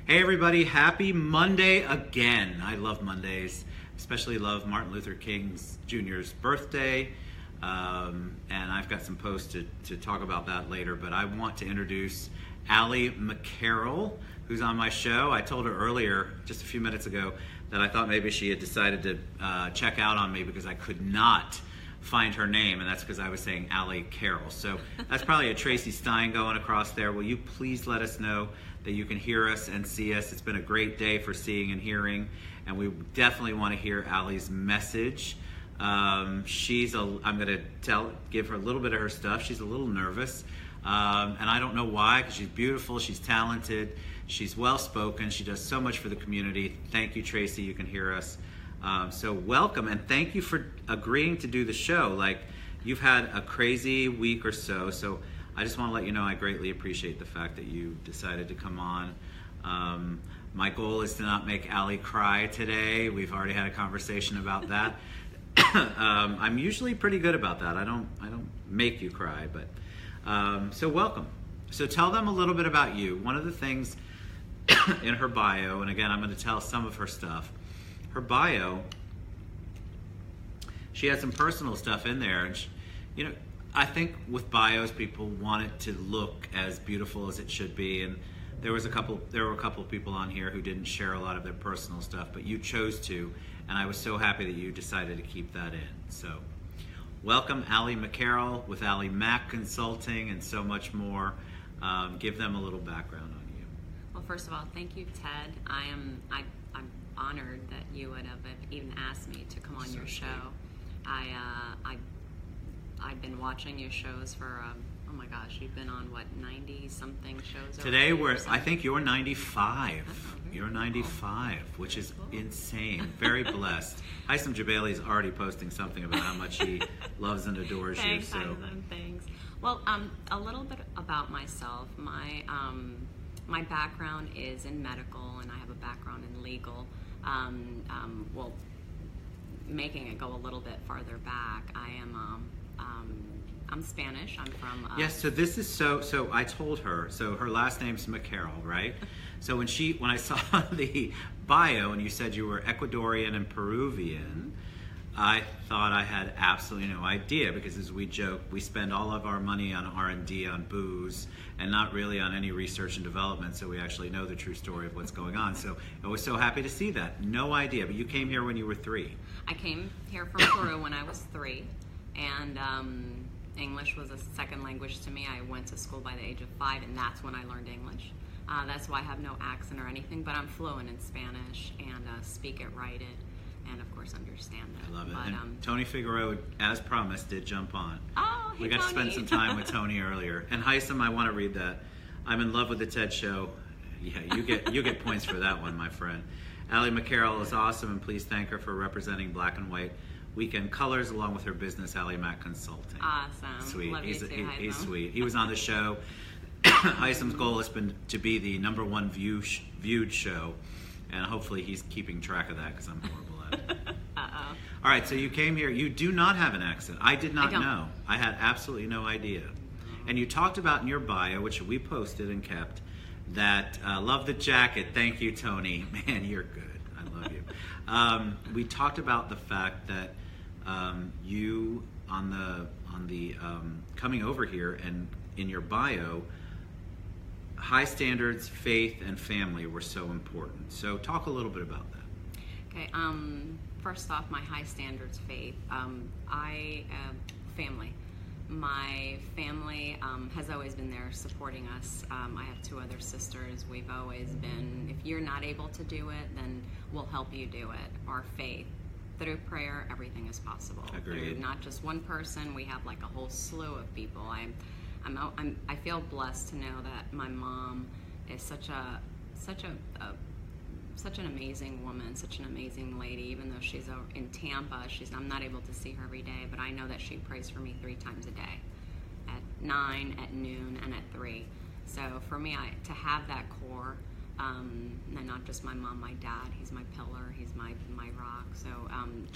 Hey everybody, happy Monday again. I love Mondays, especially love Martin Luther King Jr.'s birthday. And I've got some posts to talk about that later, but I want to introduce Alli MacCarroll, who's on my show. I told her earlier, just a few minutes ago, that I thought maybe she had decided to check out on me because I could not find her name, and that's because I was saying Alli Carroll. So that's probably a Tracy Stein going across there. Will you please let us know that you can hear us and see us? It's been a great day for seeing and hearing, and we definitely want to hear Alli's message. I'm going to give her a little bit of her stuff. She's a little nervous, and I don't know why, because she's beautiful, she's talented, she's well-spoken, she does so much for the community. Thank you, Tracy, you can hear us. So welcome, and thank you for agreeing to do the show. Like, you've had a crazy week or so I just want to let you know I greatly appreciate the fact that you decided to come on. My goal is to not make Alli cry today. We've already had a conversation about that. I'm usually pretty good about that. I don't make you cry, but so welcome. So tell them a little bit about you. One of the things in her bio, and again, I'm going to tell some of her stuff. Her bio, she had some personal stuff in there, and she, I think with bios, people want it to look as beautiful as it should be, and there were a couple of people on here who didn't share a lot of their personal stuff, but you chose to, and I was so happy that you decided to keep that in. So, welcome, Alli MacCarroll with Alli Mac Consulting and so much more. Give them a little background on you. Well, first of all, thank you, Ted. I'm honored that you would have even asked me to come on your show. I've been watching your shows for oh my gosh, you've been on what, 90-something shows? Today I think you're 95. You're 95, which is insane. Very blessed. Hisam Jabali's already posting something about how much he loves and adores you. So thanks. Well, a little bit about myself. My background is in medical, and I have a background in legal. Well, making it go a little bit farther back, I'm Spanish. I'm from yes. So this is so I told her. So her last name's MacCarroll, right? So when I saw the bio and you said you were Ecuadorian and Peruvian, I thought I had absolutely no idea, because as we joke, we spend all of our money on R&D on booze and not really on any research and development, so we actually know the true story of what's going on. So I was so happy to see that. No idea, but you came here when you were 3. I came here from Peru when I was 3, and English was a second language to me. I went to school by the age of 5, and that's when I learned English. That's why I have no accent or anything, but I'm fluent in Spanish and speak it, write it, and of course understand it. I love it. But, and Tony Figueroa, as promised, did jump on. Oh, hey, we got Tony. to spend some time with Tony earlier. And Hisam, I want to read that. I'm in love with the TED Show. Yeah, you get points for that one, my friend. Alli MacCarroll is awesome, and please thank her for representing black and white weekend colors along with her business, Alli Mac Consulting. Awesome. Sweet. Love He's you too, he's sweet. He was on the show. Hisam's goal has been to be the #1 viewed show, and hopefully he's keeping track of that, because I'm horrible at it. Uh-oh. All right, so you came here. You do not have an accent. I did not know. I had absolutely no idea. And you talked about in your bio, which we posted and kept, that love the jacket. Thank you, Tony. Man, you're good. I love you. We talked about the fact that you on the coming over here, and in your bio, high standards, faith, and family were so important. So talk a little bit about that. Okay. First off, my high standards faith. Family. My family has always been there supporting us. I have 2 other sisters. We've always been, if you're not able to do it, then we'll help you do it. Our faith. Through prayer, everything is possible. Agreed. Through not just one person, we have like a whole slew of people. I feel blessed to know that my mom is such an amazing woman, such an amazing lady. Even though she's in Tampa, I'm not able to see her every day, but I know that she prays for me 3 times a day, at 9, at noon, and at 3. So for me, to have that core, and not just my mom, my dad, he's my pillar, he's my rock. So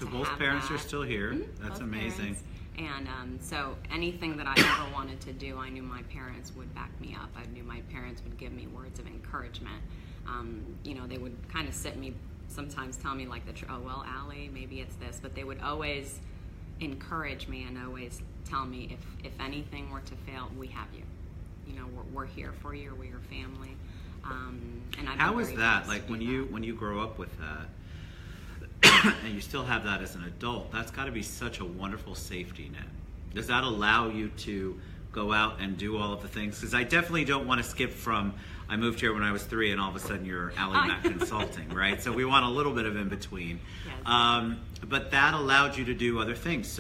both parents are still here. That's amazing. Parents. And so anything that I ever wanted to do, I knew my parents would back me up. I knew my parents would give me words of encouragement. They would kind of sit me, sometimes tell me like oh, well, Allie, maybe it's this, but they would always encourage me and always tell me if anything were to fail, we have you. We're here for you. We're your family. And how is that? Like when you grow up with that, and you still have that as an adult, that's got to be such a wonderful safety net. Does that allow you to go out and do all of the things? Because I definitely don't want to skip from, I moved here when I was 3 and all of a sudden you're Alli Mac Consulting, right? So we want a little bit of in between. Yes. But that allowed you to do other things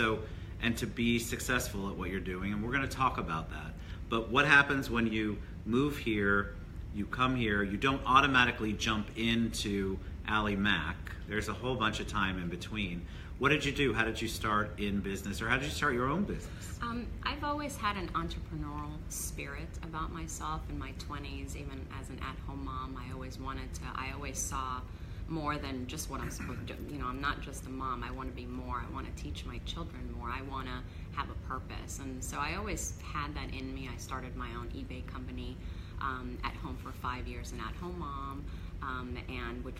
and to be successful at what you're doing, and we're going to talk about that. But what happens when you move here, you come here, you don't automatically jump into Alli Mac. There's a whole bunch of time in between. What did you do? How did you start in business, or how did you start your own business? I've always had an entrepreneurial spirit about myself in my 20s, even as an at-home mom. I always saw more than just what I'm supposed to do. I'm not just a mom. I want to be more. I want to teach my children more. I want to have a purpose. And so I always had that in me. I started my own eBay company at home for 5 years, an at-home mom, and which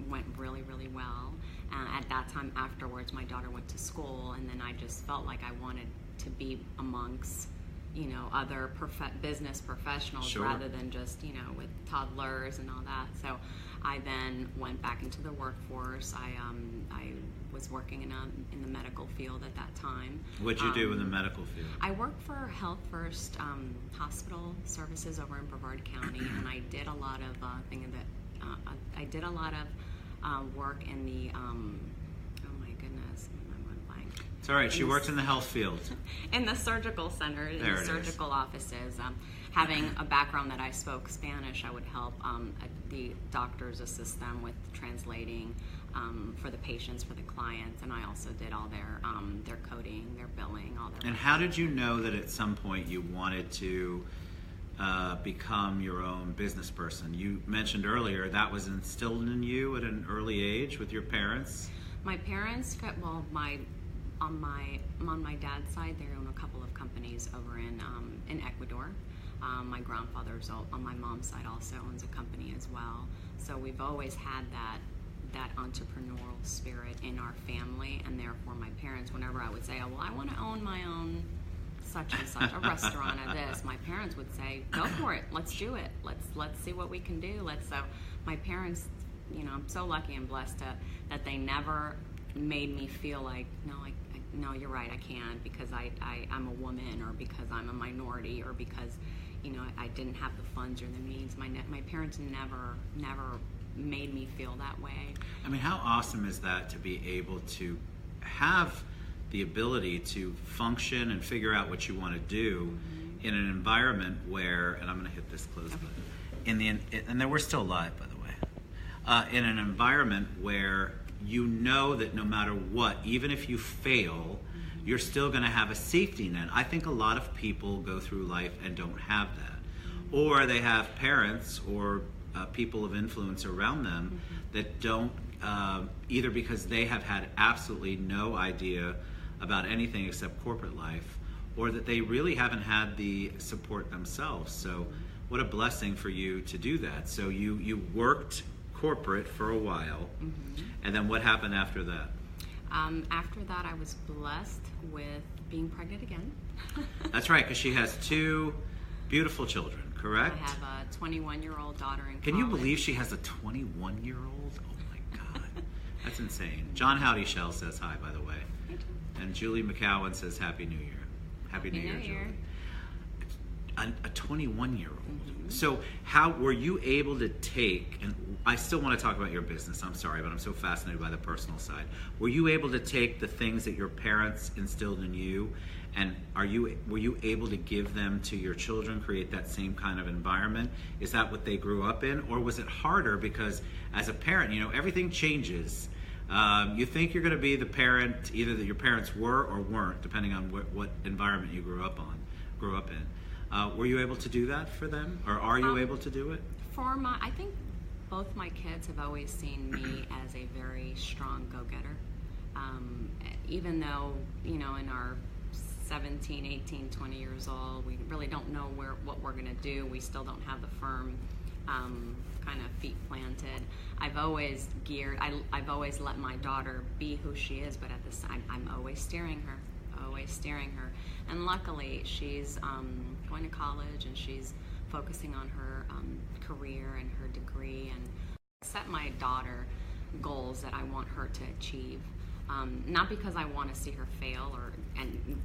went really, really well. At that time afterwards, my daughter went to school, and then I just felt like I wanted to be amongst other business professionals. Sure. Rather than just with toddlers and all that. So I then went back into the workforce. I was working in the medical field at that time. What'd you do in the medical field? I worked for Health First Hospital Services over in Brevard County, and I did a lot of work in the oh my goodness, I went blank. It's all right. She worked in the health field. In the surgical center, in the surgical offices. Having a background that I spoke Spanish, I would help the doctors assist them with translating for the patients, for the clients, and I also did all their coding, their billing, all their. And how did you know that at some point you wanted to become your own business person? You mentioned earlier that was instilled in you at an early age with your parents. My parents, on my dad's side, they own a couple of companies over in Ecuador. My grandfather's on my mom's side also owns a company as well. So we've always had that entrepreneurial spirit in our family, and therefore my parents, whenever I would say, oh, well, I want to own my own such and such, a restaurant or this, my parents would say, go for it, let's do it, let's see what we can do. So my parents, I'm so lucky and blessed that they never made me feel like, no, you're right, I can't, because I'm a woman, or because I'm a minority, or because I didn't have the funds or the means. My parents never made me feel that way. I mean, how awesome is that, to be able to have the ability to function and figure out what you want to do in an environment where, and I'm going to hit this close button, and then we're still live, by the way, in an environment where you know that no matter what, even if you fail, you're still going to have a safety net. I think a lot of people go through life and don't have that. Or they have parents or people of influence around them that don't, either because they have had absolutely no idea about anything except corporate life, or that they really haven't had the support themselves. So what a blessing for you to do that. So you worked corporate for a while, and then what happened after that? After that, I was blessed with being pregnant again. That's right, because she has 2 beautiful children, correct? I have a 21-year-old daughter in college. Can you believe she has a 21-year-old? Oh my God, that's insane. John Howdy Shell says hi, by the way. And Julie McCowan says Happy New Year. Happy New Year, Julie. A 21-year-old. So how were you able to take, and I still want to talk about your business, I'm sorry, but I'm so fascinated by the personal side. Were you able to take the things that your parents instilled in you, and were you able to give them to your children, create that same kind of environment? Is that what they grew up in? Or was it harder because as a parent, everything changes. You think you're going to be the parent either that your parents were or weren't, depending on what environment you grew up in. Were you able to do that for them, or are you able to do it? I think both my kids have always seen me as a very strong go-getter. Even though, in our 17, 18, 20 years old, we really don't know what we're going to do. We still don't have the firm kind of feet planted. I've always I've always let my daughter be who she is, but at the same, I'm always steering her. And luckily, she's going to college and she's focusing on her career and her degree. And I set my daughter goals that I want her to achieve. Not because I want to see her fail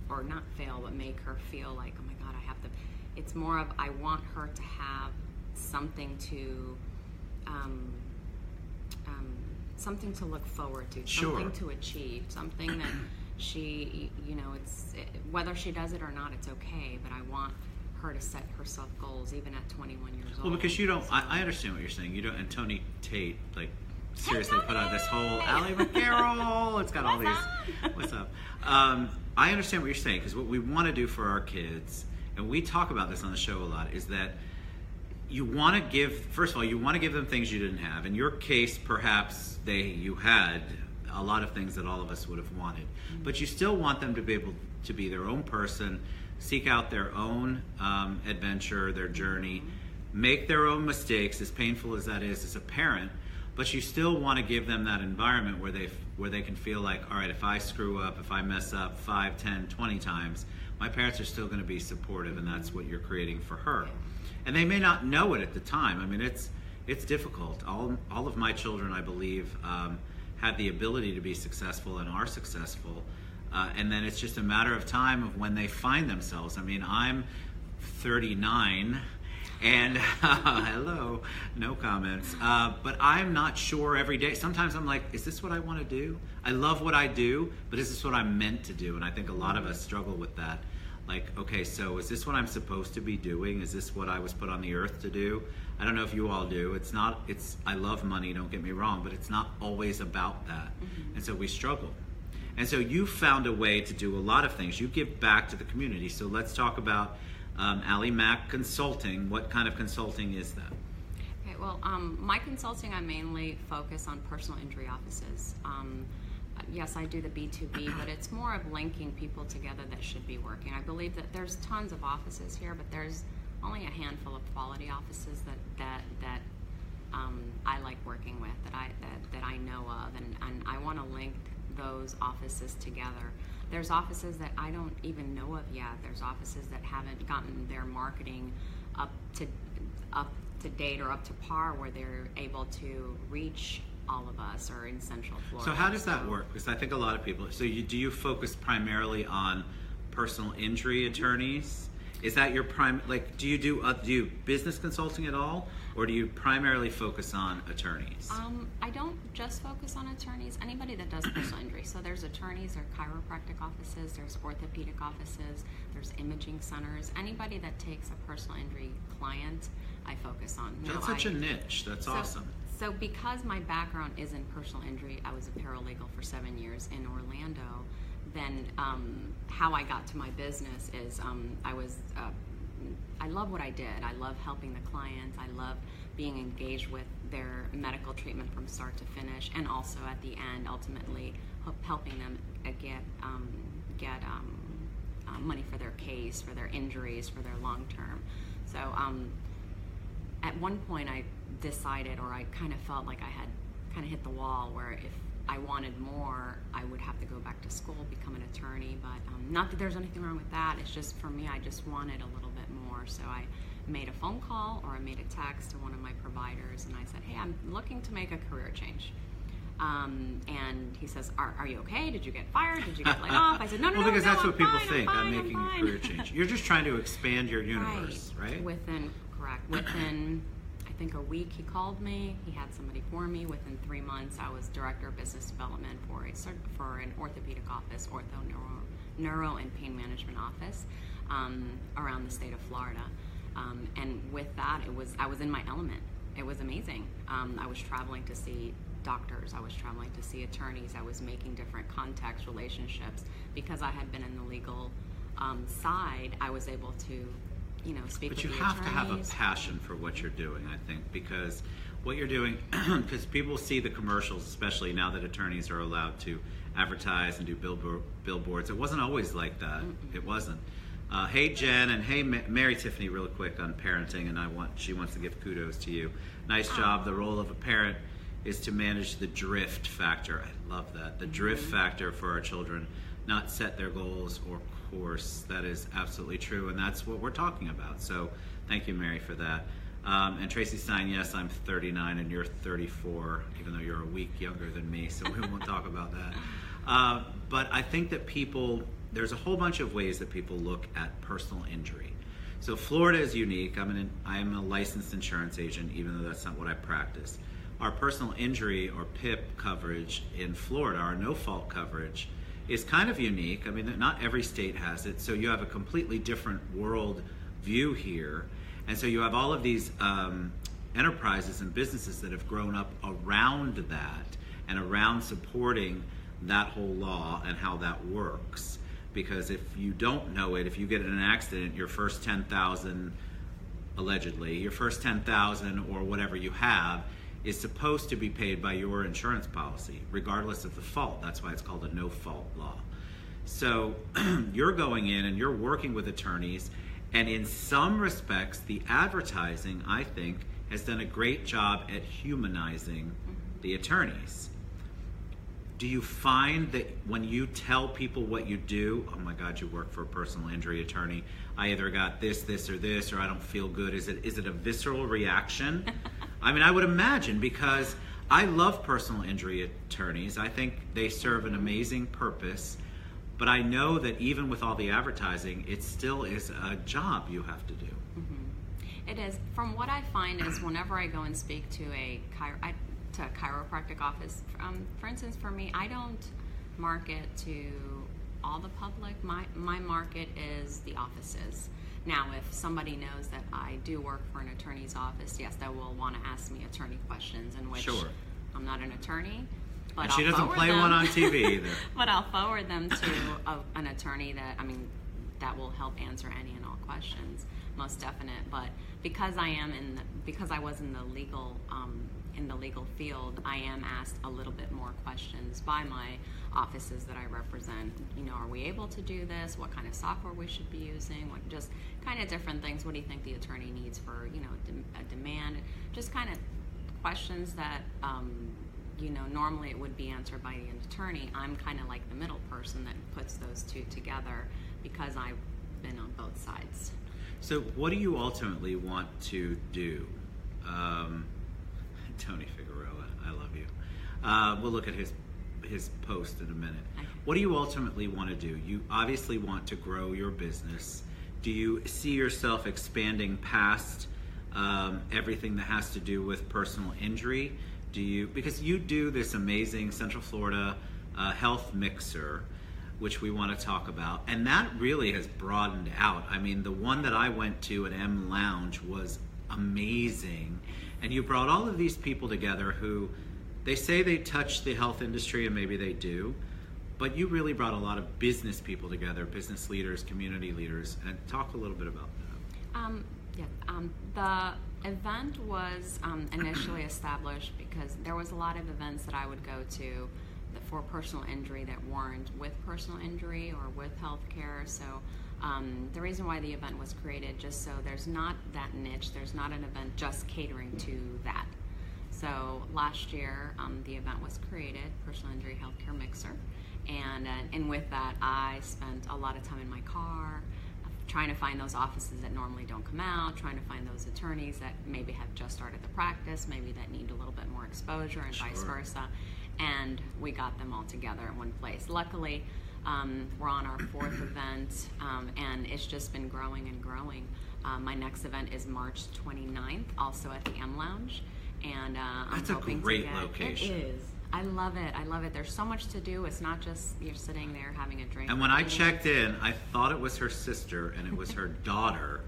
or not fail, but make her feel like, oh my God, I have to. It's more of I want her to have something to look forward to, something to achieve, something that she, whether she does it or not, it's okay. But I want her to set herself goals even at 21 years old. Well, because you don't. I understand what you're saying. You don't. And Tony Tate, like, seriously put out this whole Alli MacCarroll. It's got all these. What's up? I understand what you're saying, because what we want to do for our kids, and we talk about this on the show a lot, is that you want to give. First of all, you want to give them things you didn't have. In your case, perhaps you had a lot of things that all of us would have wanted, but you still want them to be able to be their own person, seek out their own adventure, their journey, make their own mistakes, as painful as that is as a parent. But you still want to give them that environment where they can feel like, all right, if I screw up, if I mess up 5, 10, 20 times, my parents are still going to be supportive, and that's what you're creating for her. And they may not know it at the time. I mean, it's difficult. All of my children, I believe, have the ability to be successful and are successful. And then it's just a matter of time of when they find themselves. I mean, I'm 39. And hello, no comments. But I'm not sure every day. Sometimes I'm like, is this what I want to do? I love what I do, but is this what I'm meant to do? And I think a lot of us struggle with that. Like, okay, so is this what I'm supposed to be doing? Is this what I was put on the earth to do? I don't know if you all do. I love money, don't get me wrong, but it's not always about that. Mm-hmm. And so we struggle. And so you found a way to do a lot of things. You give back to the community. So let's talk about Alli Mac Consulting. What kind of consulting is that? Okay, well, my consulting, I mainly focus on personal injury offices. Yes, I do the B2B, but it's more of linking people together that should be working. I believe that there's tons of offices here, but there's only a handful of quality offices that I like working with, that I know of, and I want to link those offices together. There's offices that I don't even know of yet. There's offices that haven't gotten their marketing up to date or up to par where they're able to reach all of us or in Central Florida. So how does that work? Because I think a lot of people, do you focus primarily on personal injury attorneys? Is that your do you do business consulting at all? Or do you primarily focus on attorneys? I don't just focus on attorneys. Anybody that does personal injury. So there's attorneys, there are chiropractic offices, there's orthopedic offices, there's imaging centers. Anybody that takes a personal injury client, I focus on. That's such a niche. That's awesome. So because my background is in personal injury, I was a paralegal for 7 years in Orlando. Then how I got to my business is I love what I did. I love helping the clients. I love being engaged with their medical treatment from start to finish, and also at the end, ultimately helping them get money for their case, for their injuries, for their long term. So at one point, I decided, or I kind of felt like I had kind of hit the wall, where if I wanted more, I would have to go back to school, become an attorney. But not that there's anything wrong with that. It's just, for me, I just wanted a little bit more. So I made a phone call, or I made a text to one of my providers, and I said, hey, I'm looking to make a career change. And he says, are you okay? Did you get fired? Did you get laid off? I said, no, because that's what people think. I'm making a career change. You're just trying to expand your universe, right? Within I think a week, he called me. He had somebody for me. Within 3 months, I was director of business development for an orthopedic office, neuro and pain management office around the state of Florida. And with that, I was in my element. It was amazing. I was traveling to see doctors. I was traveling to see attorneys. I was making different contacts, relationships. Because I had been in the legal side, I was able to speak with the attorneys. But you have to have a passion for what you're doing, I think, because what you're doing, because people see the commercials, especially now that attorneys are allowed to advertise and do billboards. It wasn't always like that. Mm-mm. It wasn't. Hey Jen, and hey Mary Tiffany, real quick on parenting, and she wants to give kudos to you. Nice job. The role of a parent is to manage the drift factor. I love that. The drift factor for our children, not set their goals or course. That is absolutely true, and that's what we're talking about. So thank you, Mary, for that. And Tracy Stein, yes, I'm 39 and you're 34, even though you're a week younger than me, so we won't talk about that. But I think that there's a whole bunch of ways that people look at personal injury. So Florida is unique. I'm a licensed insurance agent, even though that's not what I practice. Our personal injury or PIP coverage in Florida, our no-fault coverage, is kind of unique. I mean, not every state has it, so you have a completely different world view here. And so you have all of these enterprises and businesses that have grown up around that and around supporting that whole law and how that works. Because if you don't know it, if you get in an accident, your first $10,000, allegedly, your first $10,000 or whatever you have is supposed to be paid by your insurance policy, regardless of the fault. That's why it's called a no-fault law. So you're going in and you're working with attorneys, and in some respects, the advertising, I think, has done a great job at humanizing the attorneys. Do you find that when you tell people what you do, oh my God, you work for a personal injury attorney, I either got this, or I don't feel good. Is it a visceral reaction? I mean, I would imagine, because I love personal injury attorneys. I think they serve an amazing purpose, but I know that even with all the advertising, it still is a job you have to do. It is. From what I find is whenever I go and speak to a chiropractic office, for instance, for me, I don't market to all the public. My market is the offices. Now, if somebody knows that I do work for an attorney's office, yes, they will want to ask me attorney questions, in which I'm not an attorney. But and she doesn't play one on TV either. But I'll forward them to an attorney that will help answer any and all questions, most definite. But because I was in the legal field, I am asked a little bit more questions by my offices that I represent. Are we able to do this? What kind of software we should be using? What just kind of different things. What do you think the attorney needs for a demand? Just kind of questions that normally it would be answered by an attorney. I'm kind of like the middle person that puts those two together because I've been on both sides. So what do you ultimately want to do? Tony Figueroa, I love you. We'll look at his post in a minute. Okay. What do you ultimately want to do? You obviously want to grow your business. Do you see yourself expanding past everything that has to do with personal injury? Because you do this amazing Central Florida health mixer, which we want to talk about, and that really has broadened out. I mean, the one that I went to at M Lounge was amazing, and you brought all of these people together who, they say they touch the health industry, and maybe they do, but you really brought a lot of business people together, business leaders, community leaders, and talk a little bit about that. The event was initially established because there was a lot of events that I would go to for personal injury that weren't with personal injury or with healthcare. So the reason why the event was created, just so there's not that niche, there's not an event just catering to that. So last year, the event was created, Personal Injury Healthcare Mixer, and with that, I spent a lot of time in my car, trying to find those offices that normally don't come out, trying to find those attorneys that maybe have just started the practice, maybe that need a little bit more exposure, and vice versa. And we got them all together in one place. Luckily, we're on our fourth event, and it's just been growing and growing. My next event is March 29th, also at the M Lounge. And That's a great location. It is. I love it. I love it. There's so much to do. It's not just you're sitting there having a drink. And when I checked in, I thought it was her sister, and it was her daughter,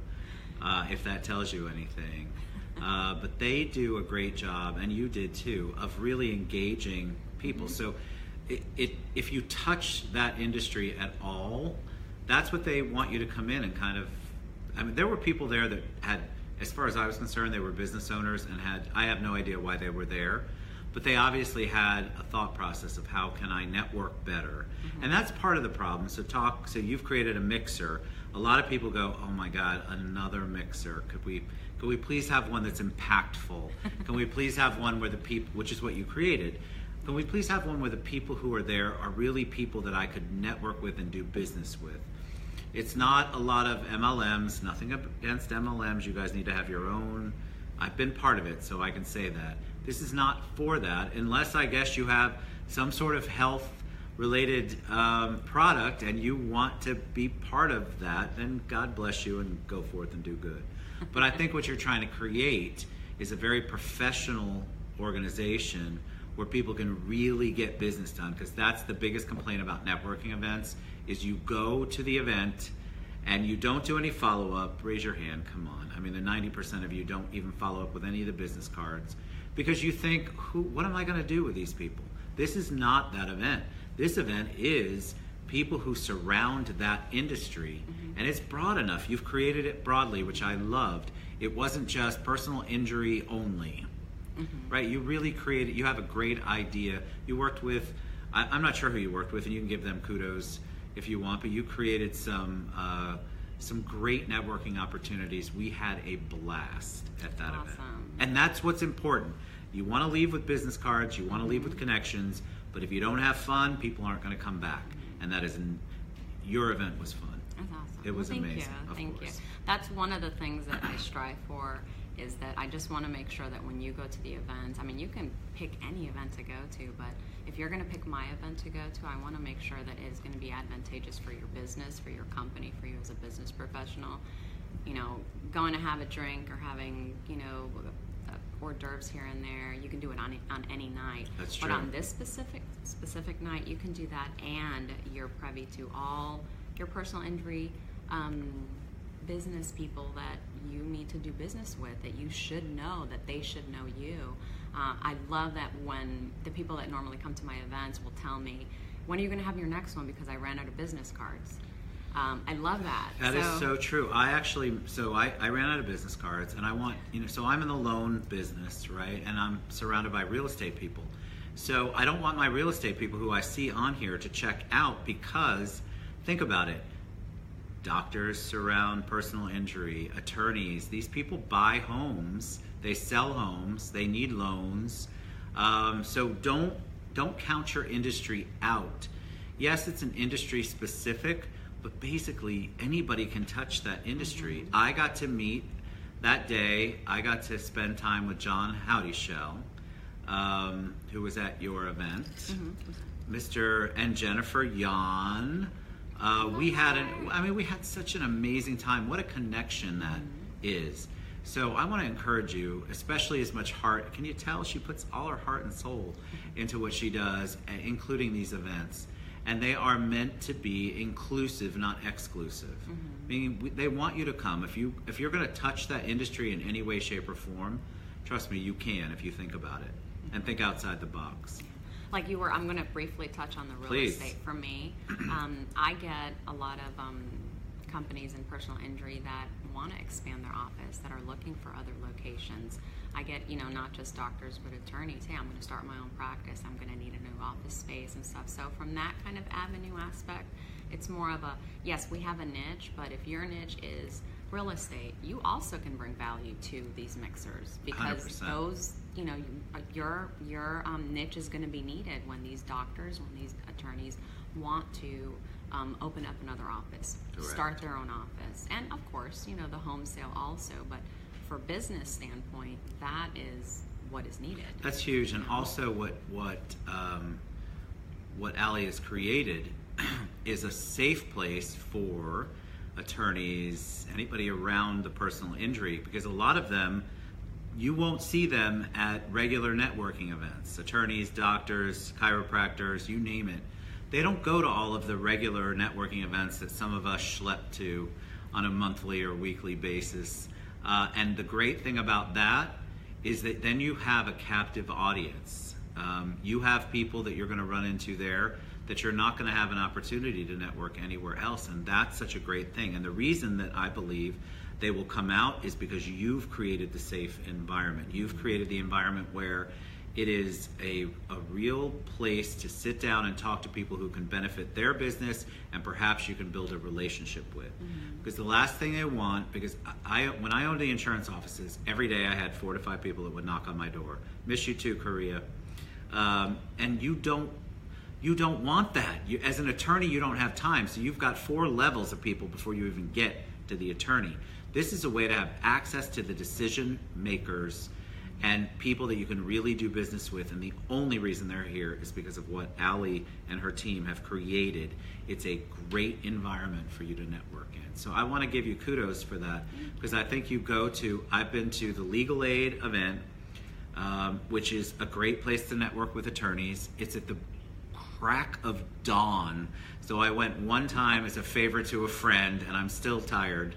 if that tells you anything. But they do a great job, and you did too, of really engaging people. So if you touch that industry at all, that's what they want you to come in and kind of, I mean, there were people there that had, as far as I was concerned, they were business owners and I have no idea why they were there, but they obviously had a thought process of how can I network better. And that's part of the problem. So you've created a mixer. A lot of people go, oh my God, another mixer. Could we please have one that's impactful? Can we please have one where the people, which is what you created, can we please have one where the people who are there are really people that I could network with and do business with? It's not a lot of MLMs, nothing against MLMs. You guys need to have your own. I've been part of it, so I can say that. This is not for that, unless I guess you have some sort of health-related product and you want to be part of that, then God bless you and go forth and do good. But I think what you're trying to create is a very professional organization where people can really get business done, because that's the biggest complaint about networking events, is you go to the event and you don't do any follow-up. Raise your hand, come on. I mean, the 90% of you don't even follow up with any of the business cards because you think, what am I going to do with these people? This is not that event. This event is people who surround that industry, and it's broad enough. You've created it broadly, which I loved. It wasn't just personal injury only, right? You really created, you have a great idea. You worked with, I'm not sure who you worked with, and you can give them kudos if you want, but you created some great networking opportunities. We had a blast at that event. And that's what's important. You want to leave with business cards, you want to leave with connections, but if you don't have fun, people aren't going to come back. And that is, your event was fun. That's awesome. It was amazing. Thank you. That's one of the things that I strive for, is that I just want to make sure that when you go to the event, I mean, you can pick any event to go to, but if you're going to pick my event to go to, I want to make sure that it is going to be advantageous for your business, for your company, for you as a business professional. You know, going to have a drink or having, you know, hors d'oeuvres here and there, you can do it on any night. That's true. But on this specific night, you can do that, and you're privy to all your personal injury business people that you need to do business with, that you should know, that they should know you. I love that when the people that normally come to my events will tell me, when are you going to have your next one, because I ran out of business cards. I love that. That is so true. I ran out of business cards, and I want, so I'm in the loan business, right? And I'm surrounded by real estate people. So I don't want my real estate people who I see on here to check out, because think about it. Doctors surround personal injury, attorneys, these people buy homes, they sell homes, they need loans. So don't count your industry out. Yes, it's an industry specific, but basically anybody can touch that industry. I got to meet that day, I got to spend time with John Howdyshell, who was at your event, Mr. and Jennifer Yan. We had such an amazing time. What a connection that is. So I want to encourage you, especially as much heart. Can you tell she puts all her heart and soul into what she does, including these events? And they are meant to be inclusive, not exclusive. Meaning they want you to come. If you're going to touch that industry in any way, shape, or form, trust me, you can if you think about it and think outside the box. Like you were, I'm going to briefly touch on the real estate. For me, I get a lot of companies in personal injury that want to expand their office, that are looking for other locations. I get, not just doctors, but attorneys. Hey, I'm going to start my own practice. I'm going to need a new office space and stuff. So from that kind of avenue aspect, it's more of a, yes, we have a niche, but if your niche is real estate, you also can bring value to these mixers, because 100%. Those, your niche is going to be needed when these doctors, when these attorneys want to open up another office, start their own office, and of course, the home sale also. But for business standpoint, that is what is needed. That's huge, and also what Alli has created is a safe place for attorneys, anybody around the personal injury, because a lot of them, you won't see them at regular networking events. Attorneys, doctors, chiropractors, you name it. They don't go to all of the regular networking events that some of us schlep to on a monthly or weekly basis. And the great thing about that is that then you have a captive audience. You have people that you're going to run into there that you're not going to have an opportunity to network anywhere else, and that's such a great thing. And the reason that I believe they will come out is because you've created the safe environment. You've created the environment where It is a real place to sit down and talk to people who can benefit their business and perhaps you can build a relationship with. Because the last thing they want, because when I owned the insurance offices, every day I had 4 to 5 people that would knock on my door. Miss you too, Korea. And you don't want that. As an attorney, you don't have time. So you've got 4 levels of people before you even get to the attorney. This is a way to have access to the decision makers and people that you can really do business with. And the only reason they're here is because of what Alli and her team have created. It's a great environment for you to network in. So I want to give you kudos for that, because I think I've been to the Legal Aid event, which is a great place to network with attorneys. It's at the crack of dawn. So I went one time as a favor to a friend, and I'm still tired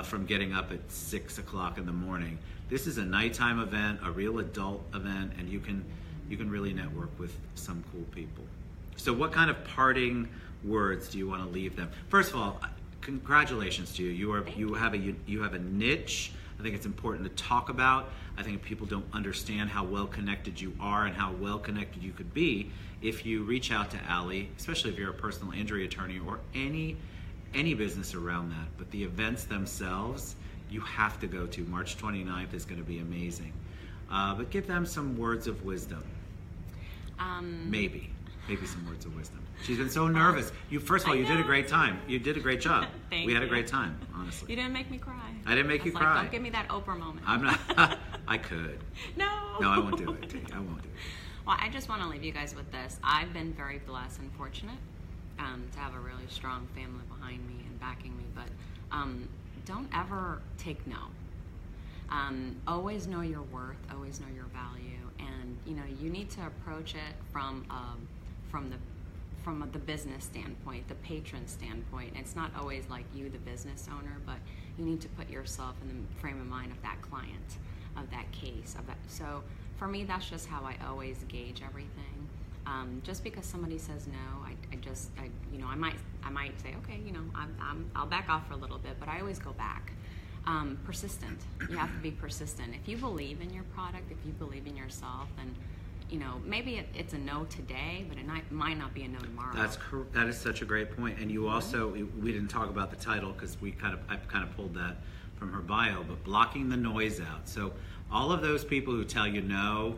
from getting up at 6 o'clock in the morning. This is a nighttime event, a real adult event, and you can really network with some cool people. So what kind of parting words do you want to leave them? First of all, congratulations to you. You have a niche. I think it's important to talk about. I think people don't understand how well connected you are and how well connected you could be if you reach out to Alli, especially if you're a personal injury attorney or any business around that. But the events themselves, you have to go to. March 29th is going to be amazing. But give them some words of wisdom. Maybe some words of wisdom. She's been so nervous. First of all, you did a great time. You did a great job. Thank we had you. a great time, honestly. You didn't make me cry. I didn't make you cry. Don't give me that Oprah moment. I'm not. I could. No, I won't do it. I won't do it. Well, I just want to leave you guys with this. I've been very blessed and fortunate to have a really strong family behind me and backing me. But don't ever take no. Always know your worth. Always know your value. And you need to approach it from the business standpoint, the patron standpoint. It's not always like you, the business owner, but you need to put yourself in the frame of mind of that client, of that case, of that. So for me, that's just how I always gauge everything. Just because somebody says no, I might say, okay, I'll back off for a little bit, but I always go back. Persistent. You have to be persistent. If you believe in your product, if you believe in yourself, then maybe it's a no today, but it might not be a no tomorrow. That is such a great point. And you also, we didn't talk about the title because I've kind of pulled that from her bio, but blocking the noise out. So all of those people who tell you no,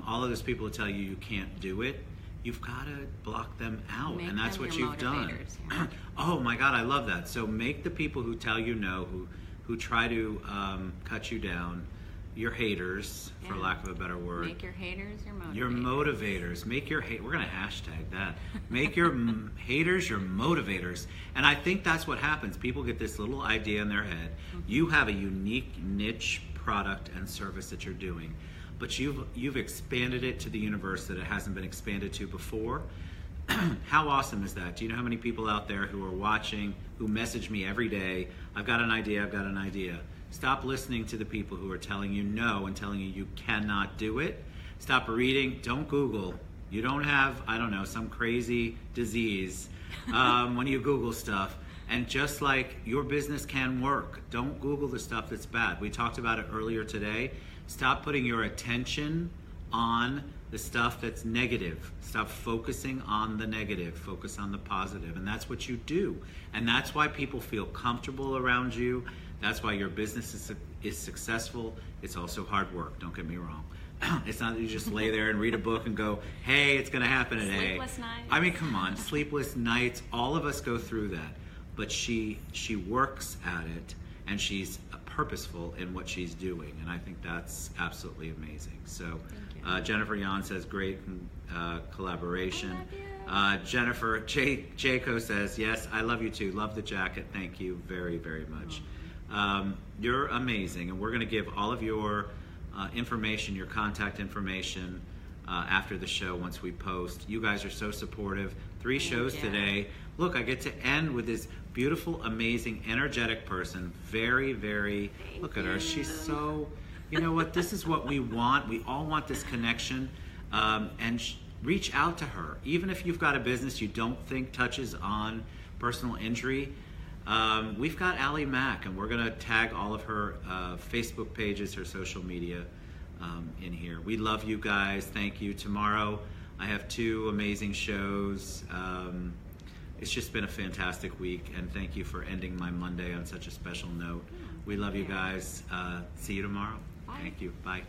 all of those people who tell you can't do it, you've got to block them out. And that's what you've done. Yeah. Oh my God, I love that. So make the people who tell you no, who try to cut you down, your haters, for lack of a better word. Make your haters your motivators. Your motivators. We're going to hashtag that. Make your haters your motivators. And I think that's what happens. People get this little idea in their head. You have a unique niche product and service that you're doing, but you've expanded it to the universe that it hasn't been expanded to before. How awesome is that? Do you know how many people out there who are watching, who message me every day, I've got an idea. Stop listening to the people who are telling you no and telling you cannot do it. Stop reading. Don't Google. You don't have, some crazy disease when you Google stuff. And just like your business can work, don't Google the stuff that's bad. We talked about it earlier today. Stop putting your attention on the stuff that's negative. Stop focusing on the negative. Focus on the positive. And that's what you do. And that's why people feel comfortable around you. That's why your business is successful. It's also hard work. Don't get me wrong. It's not that you just lay there and read a book and go, hey, it's going to happen today. Sleepless nights. I mean, come on. Sleepless nights. All of us go through that. But she works at it, and she's purposeful in what she's doing. And I think that's absolutely amazing. So Jennifer Yan says, great collaboration. I love you. Jennifer Jaco says, yes, I love you too. Love the jacket. Thank you very, very much. You're amazing. And we're going to give all of your information, your contact information after the show once we post. You guys are so supportive. 3 shows today. Look, I get to end with this beautiful, amazing, energetic person. Very, very, look at her. She's so, you know what? This is what we want. We all want this connection. And reach out to her. Even if you've got a business you don't think touches on personal injury, we've got Alli Mac, and we're going to tag all of her Facebook pages, her social media. in here. We love you guys. Thank you. Tomorrow I have 2 amazing shows. It's just been a fantastic week, and thank you for ending my Monday on such a special note. We love you guys. See you tomorrow. Bye. Thank you. Bye.